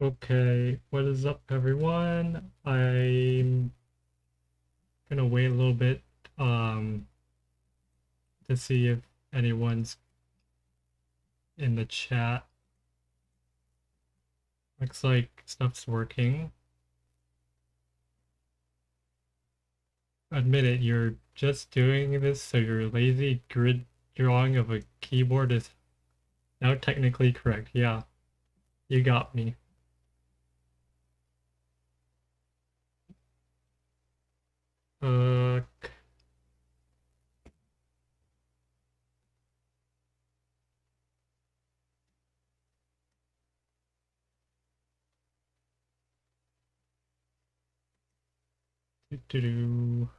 Okay, what is up, everyone? I'm gonna wait a little bit um to see if anyone's in the chat. Looks like stuff's working. Admit it, you're just doing this so your lazy grid drawing of a keyboard is now technically correct. Yeah, you got me. Uh, doo-doo-doo.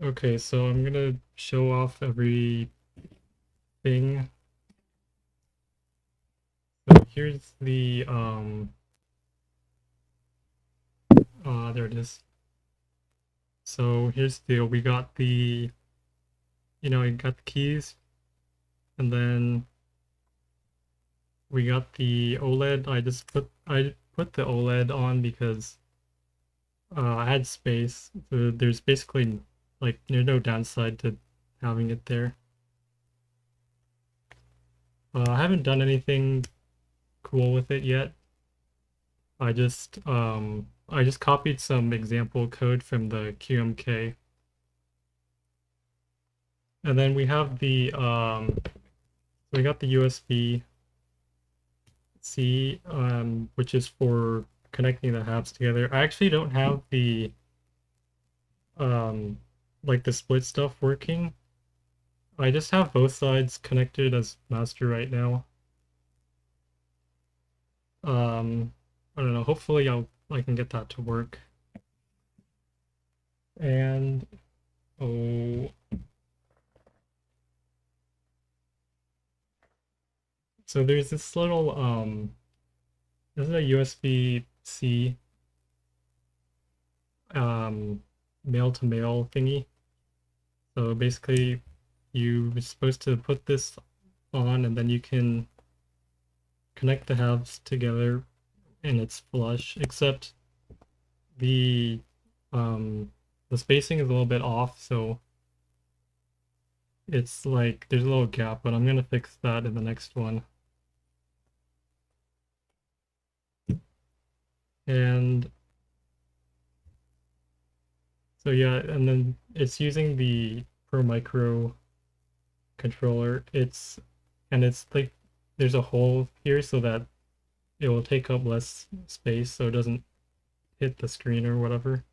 Okay, so I'm gonna show off everything. So here's the there it is. So here's the deal. We got the, we got the keys, and then we got the OLED. I put the OLED on because I had space. So there's basically there's no downside to having it there. I haven't done anything cool with it yet. I just copied some example code from the QMK. And then we have we got the USB C, which is for connecting the halves together. I actually don't have the um, the split stuff working. I just have both sides connected as master right now. I don't know. Hopefully, I can get that to work. And oh, so there's this little this is a USB-C um male to male thingy. So basically, you're supposed to put this on, and then you can connect the halves together, and it's flush. Except the um the spacing is a little bit off, so it's like there's a little gap. But I'm gonna fix that in the next one. And so yeah, and then it's using the Pro Micro controller. It's like there's a hole here so that it will take up less space so it doesn't hit the screen or whatever.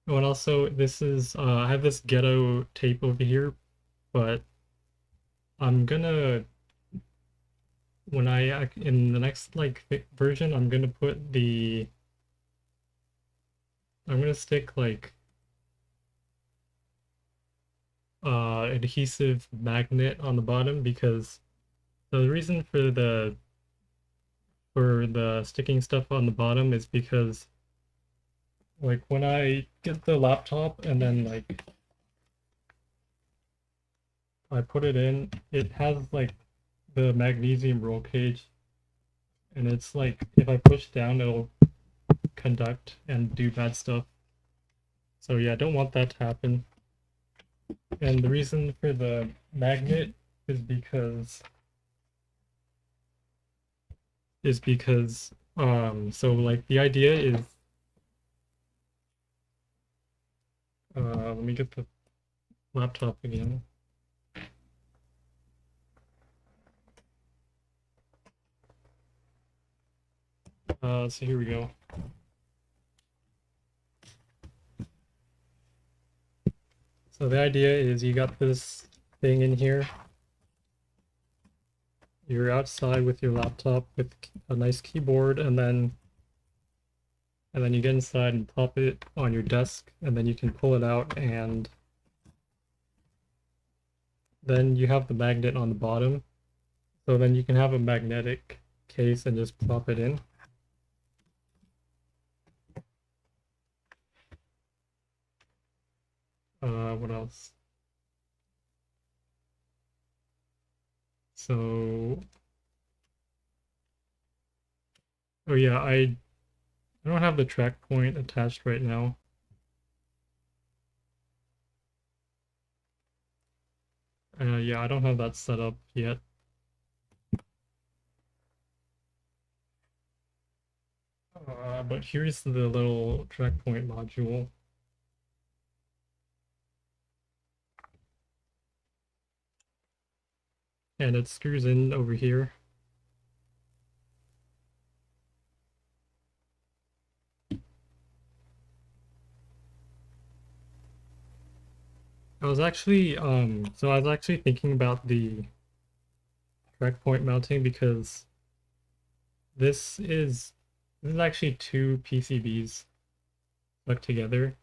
Oh, and also this is I have this ghetto tape over here, but I'm gonna when I in the next version I'm gonna put the I'm gonna stick adhesive magnet on the bottom because the reason for the sticking stuff on the bottom is because when I get the laptop and then I put it in, it has the magnesium roll cage, and it's if I push down it'll conduct and do bad stuff. So yeah, I don't want that to happen. And the reason for the magnet is because so the idea is let me get the laptop again. So here we go. So the idea is you got this thing in here. You're outside with your laptop with a nice keyboard, and then you get inside and pop it on your desk, and then you can pull it out, and then you have the magnet on the bottom. So then you can have a magnetic case and just plop it in. What else? So, oh yeah, I don't have the track point attached right now. Yeah, I don't have that set up yet. But here's the little track point module. And it screws in over here. I was actually thinking about the track point mounting because this is actually two PCBs stuck together.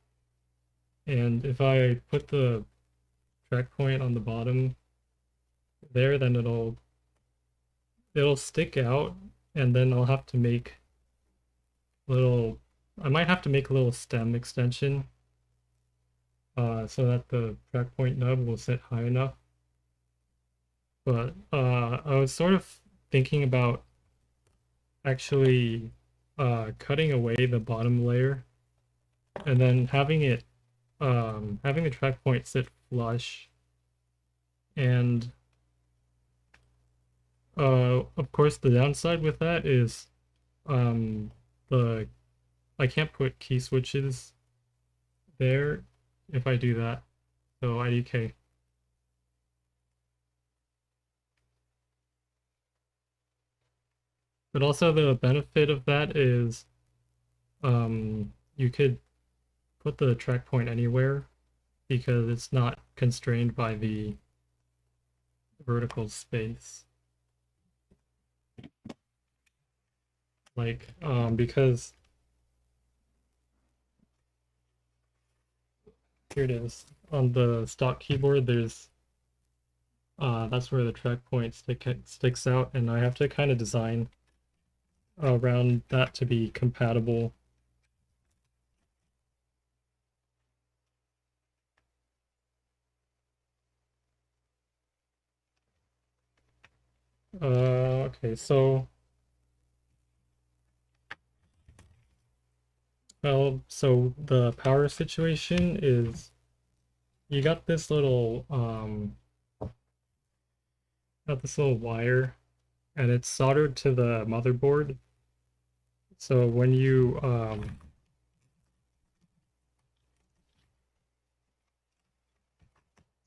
And if I put the track point on the bottom there, then it'll stick out, and then I'll have to make little I might have to make a little stem extension so that the track point nub will sit high enough. But I was sort of thinking about actually cutting away the bottom layer and then having the track point sit flush, and of course the downside with that is um the I can't put key switches there if I do that, so IDK. But also the benefit of that is you could put the track point anywhere because it's not constrained by the vertical space. Like because here it is on the stock keyboard, there's that's where the track point sticks out, and I have to kind of design around that to be compatible. Okay, so so the power situation is you got this little wire, and it's soldered to the motherboard. So when you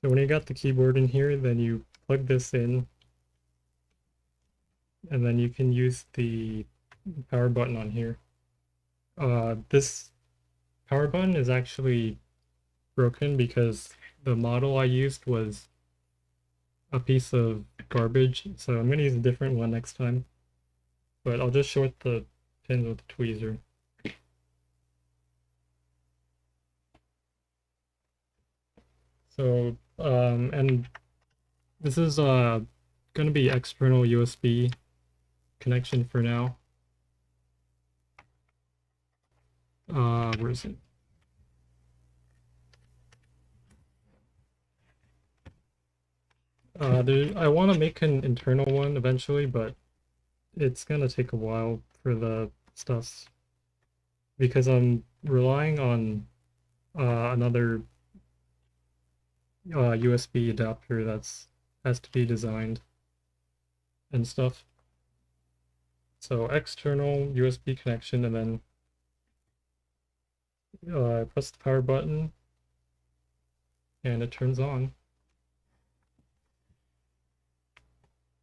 got the keyboard in here, then you plug this in, and then you can use the power button on here. This power button is actually broken because the model I used was a piece of garbage, so I'm gonna use a different one next time. But I'll just short the pins with the tweezer. So, and this is gonna be external USB connection for now. Where is it? I want to make an internal one eventually, but it's gonna take a while for the stuff because I'm relying on another USB adapter that's has to be designed and stuff. So external USB connection, and then press the power button, and it turns on.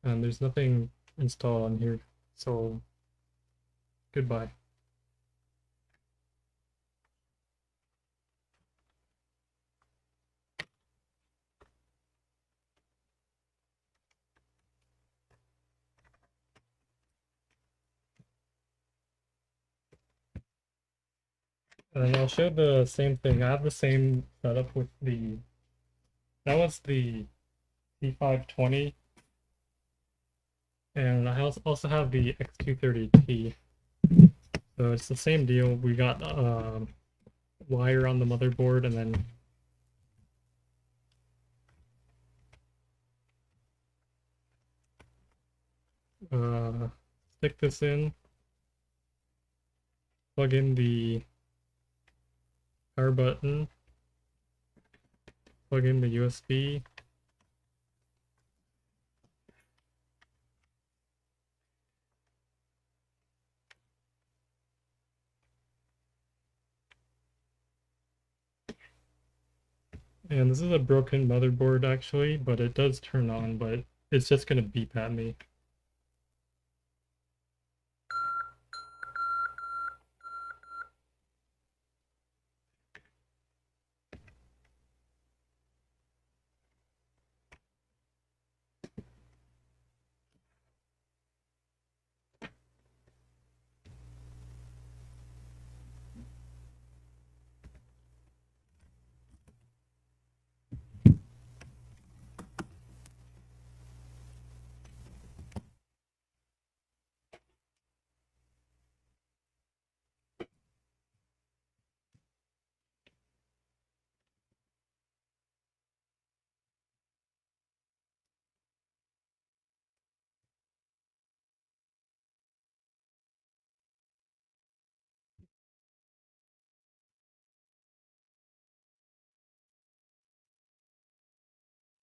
And there's nothing installed on here, so goodbye. And I'll show the same thing. I have the same setup with that was the T520. And I also have the X230T. So it's the same deal. We got wire on the motherboard and then stick this in, plug in the power button, plug in the USB, and this is a broken motherboard actually, but it does turn on, but it's just gonna beep at me.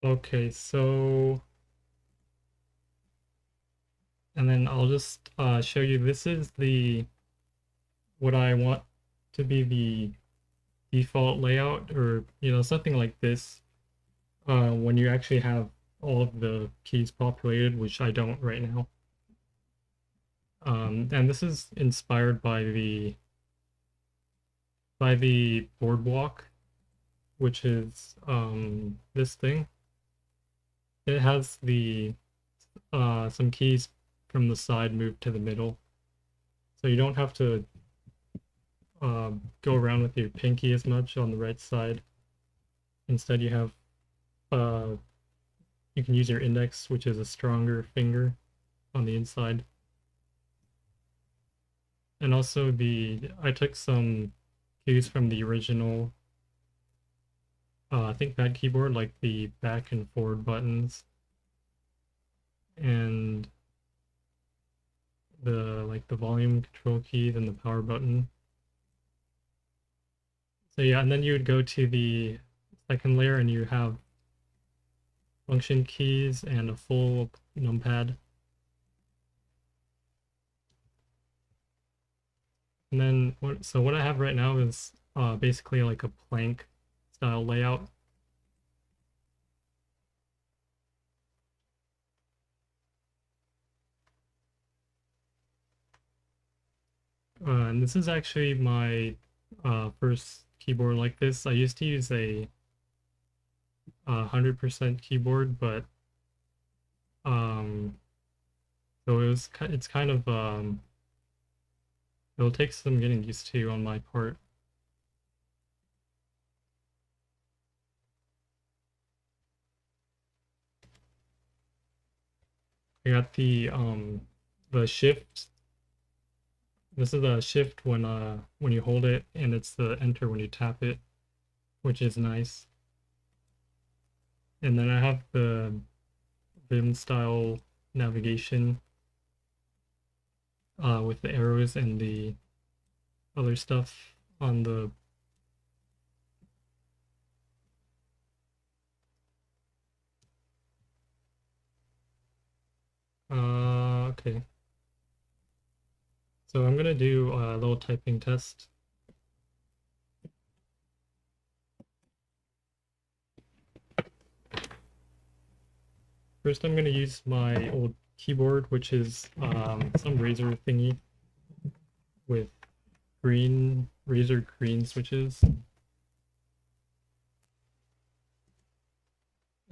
Okay, so and then I'll just show you, this is the what I want to be the default layout, or something like this when you actually have all of the keys populated, which I don't right now. And this is inspired by the boardwalk, which is this thing. It has the some keys from the side moved to the middle, so you don't have to go around with your pinky as much on the right side. Instead, you have you can use your index, which is a stronger finger, on the inside. And also I took some keys from the original ThinkPad keyboard, like the back and forward buttons, and the volume control keys and the power button. So yeah, and then you would go to the second layer and you have function keys and a full numpad. And then what I have right now is basically like a plank style layout. And this is actually my first keyboard like this. I used to use a 100% keyboard, but so it's kind of it'll take some getting used to on my part. I got the shift. This is a shift when you hold it, and it's the enter when you tap it, which is nice. And then I have the Vim style navigation with the arrows and the other stuff on the okay. So I'm gonna do a little typing test. First, I'm gonna use my old keyboard, which is some Razer thingy with Razer green switches.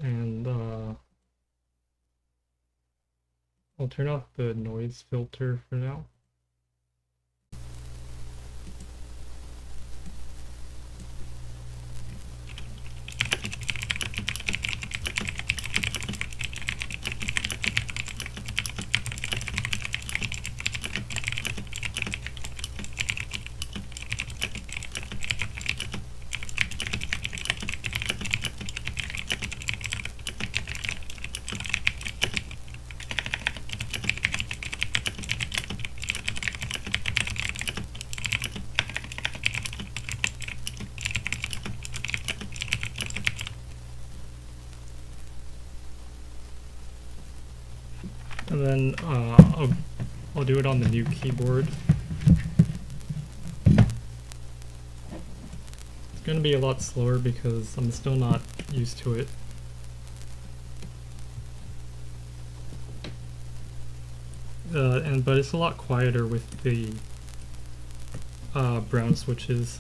And I'll turn off the noise filter for now. And then I'll do it on the new keyboard. It's gonna be a lot slower because I'm still not used to it. But it's a lot quieter with the brown switches.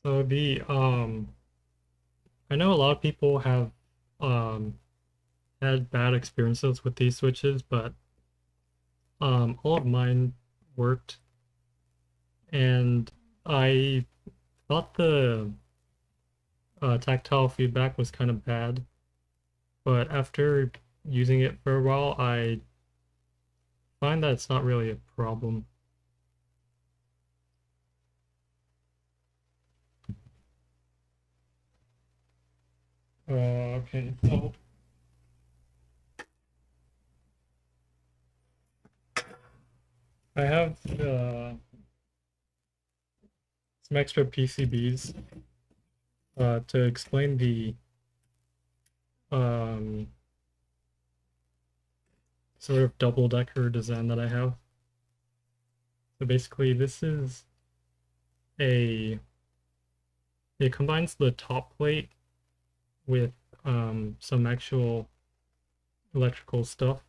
So I know a lot of people have um had bad experiences with these switches, but all of mine worked, and I thought the tactile feedback was kind of bad, but after using it for a while, I find that it's not really a problem. Okay, so I have some extra PCBs to explain the um, sort of double-decker design that I have. So basically, this is a it combines the top plate with some actual electrical stuff,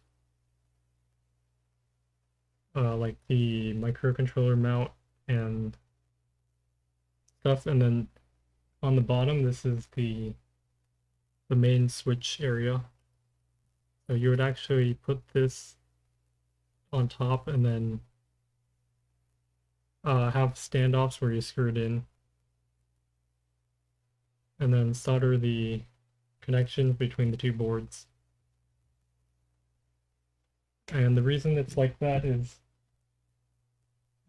like the microcontroller mount and stuff, and then on the bottom, this is the main switch area. So you would actually put this on top and then have standoffs where you screw it in, and then solder the connections between the two boards. And the reason it's like that is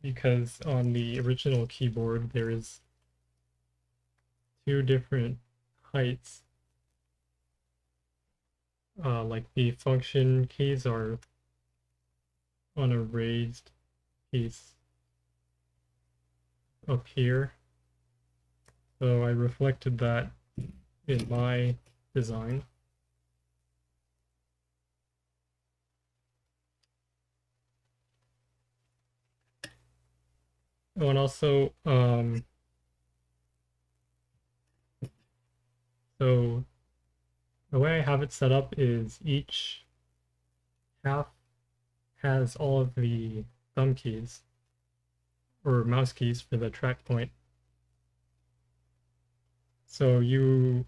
because on the original keyboard there is two different heights. Like the function keys are on a raised piece up here. So I reflected that in my design. Oh, and also, so the way I have it set up is each half has all of the thumb keys or mouse keys for the track point. So you,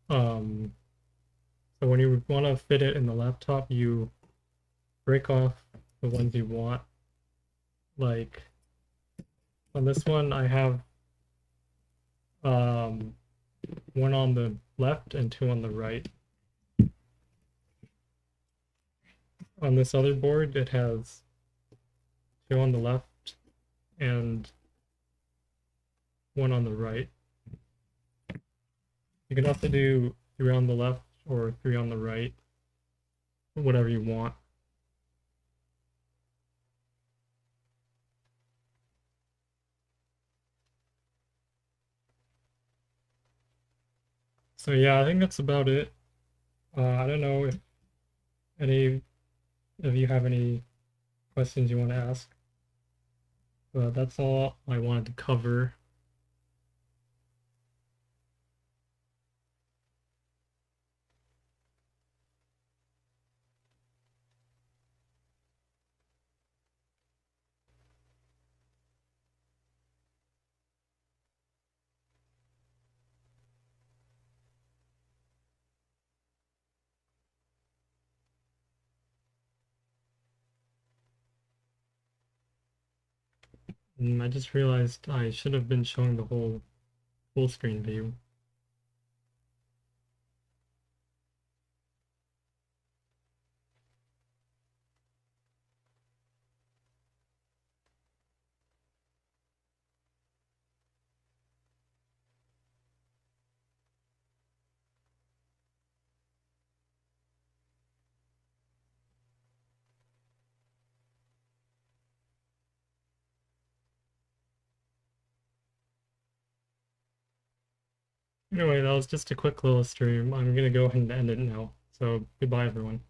um, so when you want to fit it in the laptop, you break off the ones you want. Like on this one, I have um, one on the left and two on the right. On this other board, it has two on the left and one on the right. You can also do three on the left or three on the right, whatever you want. So yeah, I think that's about it. I don't know if any of you have any questions you want to ask. But that's all I wanted to cover. I just realized I should have been showing the whole full screen view. Anyway, that was just a quick little stream. I'm gonna go ahead and end it now. So goodbye, everyone.